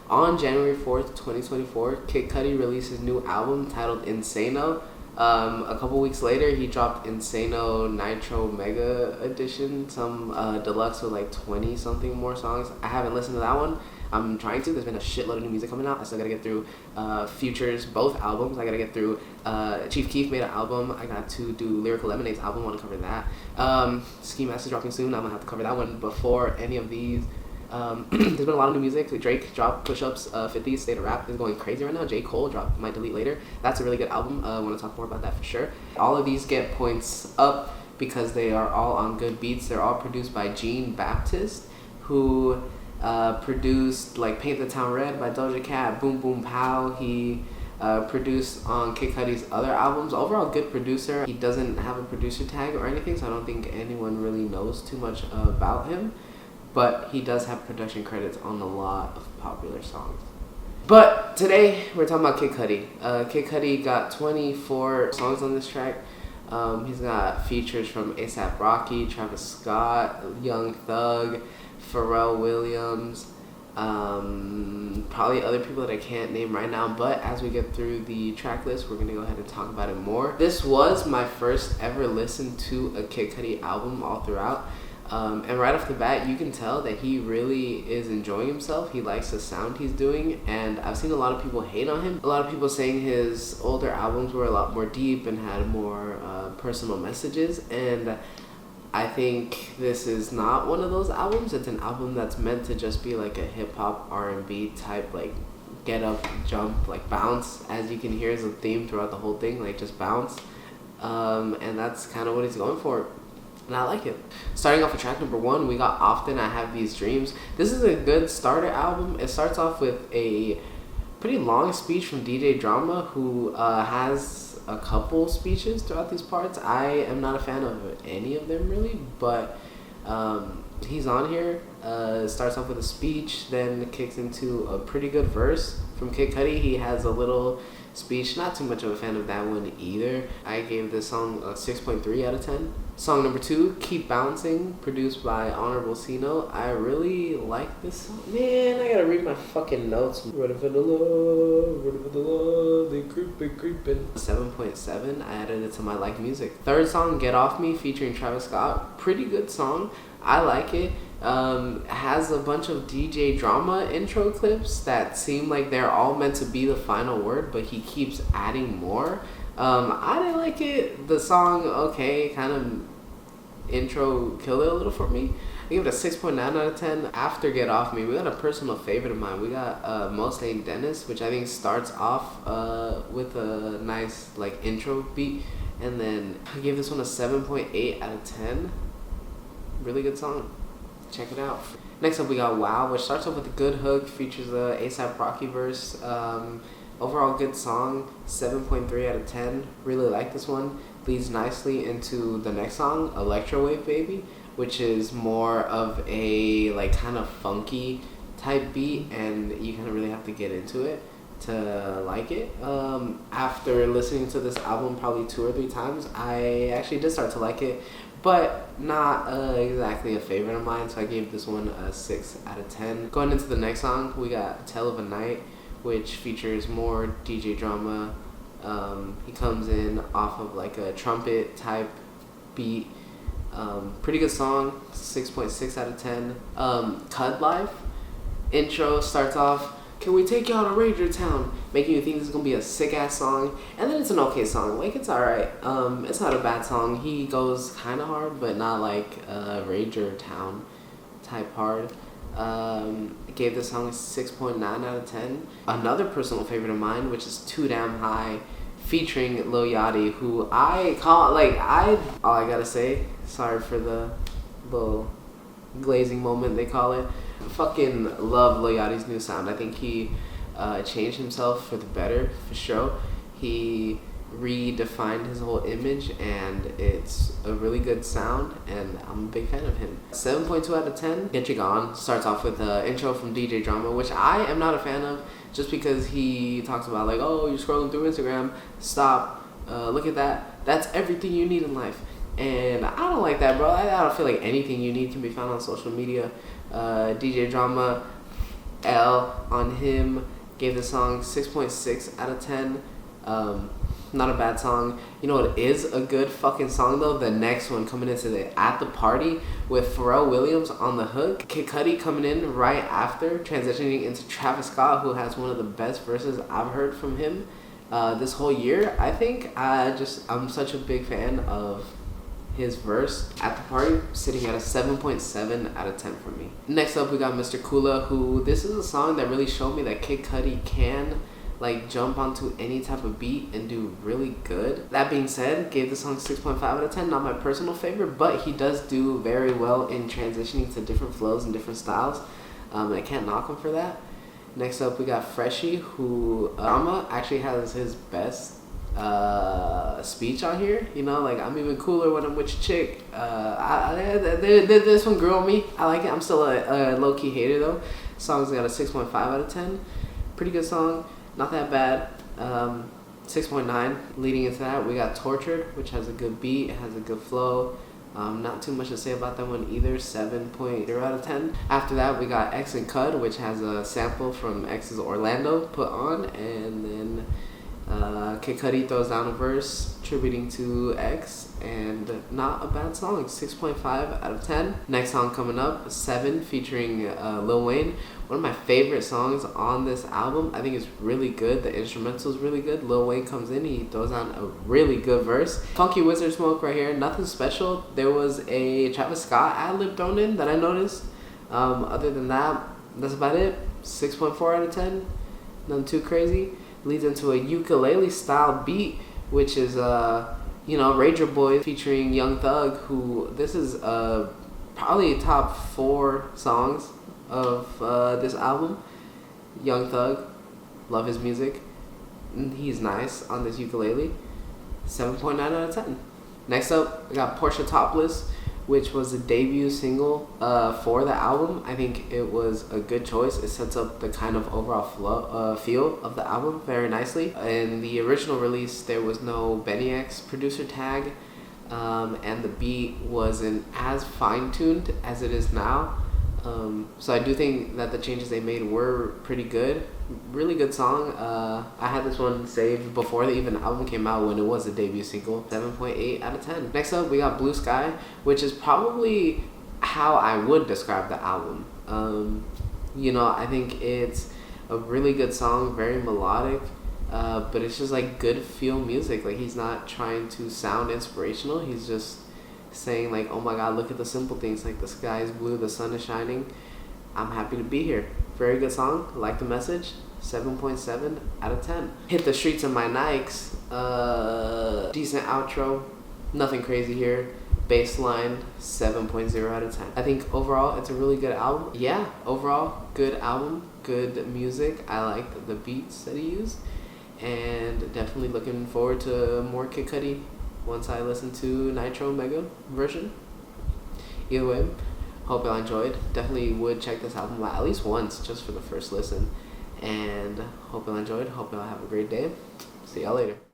On January 4th, 2024, Kid Cudi released his new album titled Insano. A couple weeks later, he dropped Insano Nitro Mega Edition, some deluxe with like 20 something more songs. I haven't listened to that one. I'm trying to. There's been a shitload of new music coming out. I still gotta get through Future's both albums. I gotta get through Chief Keef made an album. I got to do Lyrical Lemonade's album. I want to cover that. Ski Master's dropping soon. I'm gonna have to cover that one before any of these. There's been a lot of new music. Drake dropped Push Ups. 50 State of Rap is going crazy right now. J. Cole dropped Might Delete Later. That's a really good album. I want to talk more about that for sure. All of these get points up because they are all on good beats. They're all produced by Jean Baptiste, who produced like Paint the Town Red by Doja Cat, Boom Boom Pow. He produced on Kid Cudi's other albums. Overall, good producer. He doesn't have a producer tag or anything, so I don't think anyone really knows too much about him. But he does have production credits on a lot of popular songs. But today, we're talking about Kid Cudi. Kid Cudi got 24 songs on this track. He's got features from A$AP Rocky, Travis Scott, Young Thug, Pharrell Williams, probably other people that I can't name right now, but as we get through the track list, we're going to go ahead and talk about it more. This was my first ever listen to a Kid Cudi album all throughout. And right off the bat, you can tell that he really is enjoying himself. He likes the sound he's doing, and I've seen a lot of people hate on him. A lot of people saying his older albums were a lot more deep and had more personal messages, and I think this is not one of those albums. It's an album that's meant to just be like a hip-hop R&B type, like get up, jump, like bounce. As you can hear as a theme throughout the whole thing, like just bounce. And that's kind of what he's going for. And I like it. Starting off with track number 1, we got Often I Have These Dreams. This is a good starter album. It starts off with a pretty long speech from DJ Drama, who has a couple speeches throughout these parts. I am not a fan of any of them really, but he's on here. Starts off with a speech, then kicks into a pretty good verse from Kid Cudi. He has a little speech. Not too much of a fan of that one either. I gave this song a 6.3 out of 10. Song number 2, Keep Bouncing, produced by Honorable Sino. I really like this song. Man, I gotta read my fucking notes. Ready for the love, they creepin'. 7.7, I added it to my like music. Third song, Get Off Me, featuring Travis Scott. Pretty good song. I like it. Has a bunch of DJ Drama intro clips that seem like they're all meant to be the final word, but he keeps adding more. I didn't like it. The song, okay, kind of intro killed it a little for me. I give it a 6.9 out of 10. After Get Off Me, we got a personal favorite of mine. We got Most Ain't Dennis, which I think starts off with a nice like intro beat, and then I gave this one a 7.8 out of 10. Really good song. Check it out. Next up, we got Wow, which starts off with a good hook, features a A$AP Rocky verse. Overall good song, 7.3 out of 10. Really like this one. Leads nicely into the next song, Electrowave Baby, which is more of a like kind of funky type beat, and you kind of really have to get into it to like it. After listening to this album probably 2 or 3 times, I actually did start to like it, but not exactly a favorite of mine, so I gave this one a 6 out of 10. Going into the next song, we got Tale of a Night, which features more DJ Drama. He comes in off of like a trumpet type beat. Pretty good song, 6.6 out of 10. Cud Life intro starts off, can we take y'all to Ranger Town? Making you think this is gonna be a sick ass song, and then it's an okay song. Like, it's alright. It's not a bad song. He goes kind of hard, but not like Ranger Town type hard. Gave this song a 6.9 out of 10. Another personal favorite of mine, which is Too Damn High, featuring Lil Yachty, who I call, like, all I gotta say, sorry for the little glazing moment they call it, fucking love Lil Yachty's new sound. I think he changed himself for the better, for sure. He redefined his whole image, and it's a really good sound, and I'm a big fan of him. 7.2 out of 10. Get You Gone starts off with an intro from DJ Drama, which I am not a fan of, just because he talks about like, oh, you're scrolling through Instagram, stop, look at that, that's everything you need in life. And I don't like that, bro. I don't feel like anything you need can be found on social media. DJ Drama L on him. Gave the song 6.6 out of 10. Not a bad song. You know what is a good fucking song though? The next one coming into the At the Party with Pharrell Williams on the hook. Kid Cudi coming in right after, transitioning into Travis Scott, who has one of the best verses I've heard from him this whole year. I think I'm such a big fan of his verse. At the Party, sitting at a 7.7 out of 10 for me. Next up we got Mr. Kula, who this is a song that really showed me that Kid Cudi can like jump onto any type of beat and do really good. That being said, gave the song 6.5 out of 10. Not my personal favorite, but he does do very well in transitioning to different flows and different styles. I can't knock him for that. Next up we got Freshie, who Rama actually has his best speech on here. You know, like, I'm even cooler when I'm with your chick. This one grew on me. I like it. I'm still a low-key hater though. Song's got a 6.5 out of 10. Pretty good song. Not that bad. 6.9. Leading into that, we got Tortured, which has a good beat, it has a good flow. Not too much to say about that one either. 7.0 out of 10. After that, we got X and Cud, which has a sample from X's Orlando put on, and then Kid Cudi throws down a verse attributing to X, and not a bad song. 6.5 out of 10. Next song coming up, 7, featuring Lil Wayne. One of my favorite songs on this album. I think it's really good. The instrumental is really good. Lil Wayne comes in, he throws on a really good verse. Funky Wizard Smoke right here. Nothing special. There was a Travis Scott ad-lib thrown in that I noticed. Other than that, that's about it. 6.4 out of 10. Nothing too crazy. Leads into a ukulele style beat, which is Rager Boy featuring Young Thug, who this is probably top 4 songs of this album. Young Thug, love his music. He's nice on this ukulele. 7.9 out of 10. Next up, we got Portia Topless, which was the debut single for the album. I think it was a good choice. It sets up the kind of overall feel of the album very nicely. In the original release, there was no Benny X producer tag, and the beat wasn't as fine-tuned as it is now. So I do think that the changes they made were pretty good. Really good song. I had this one saved before the album came out when it was a debut single. 7.8 out of 10. Next up, we got Blue Sky, which is probably how I would describe the album. I think it's a really good song, very melodic, but it's just like good feel music. Like, he's not trying to sound inspirational. He's just saying like, oh my god, look at the simple things, like the sky is blue, the sun is shining, I'm happy to be here. Very good song. Like the message. 7.7 out of 10. Hit the Streets in My Nikes. Decent outro. Nothing crazy here. Baseline. 7.0 out of 10. I think overall it's a really good album. Yeah, overall good album, good music. I liked the beats that he used, and definitely looking forward to more Kid Cudi once I listen to Nitro Mega version. Either way, hope y'all enjoyed. Definitely would check this album out at least once just for the first listen. And hope y'all enjoyed. Hope y'all have a great day. See y'all later.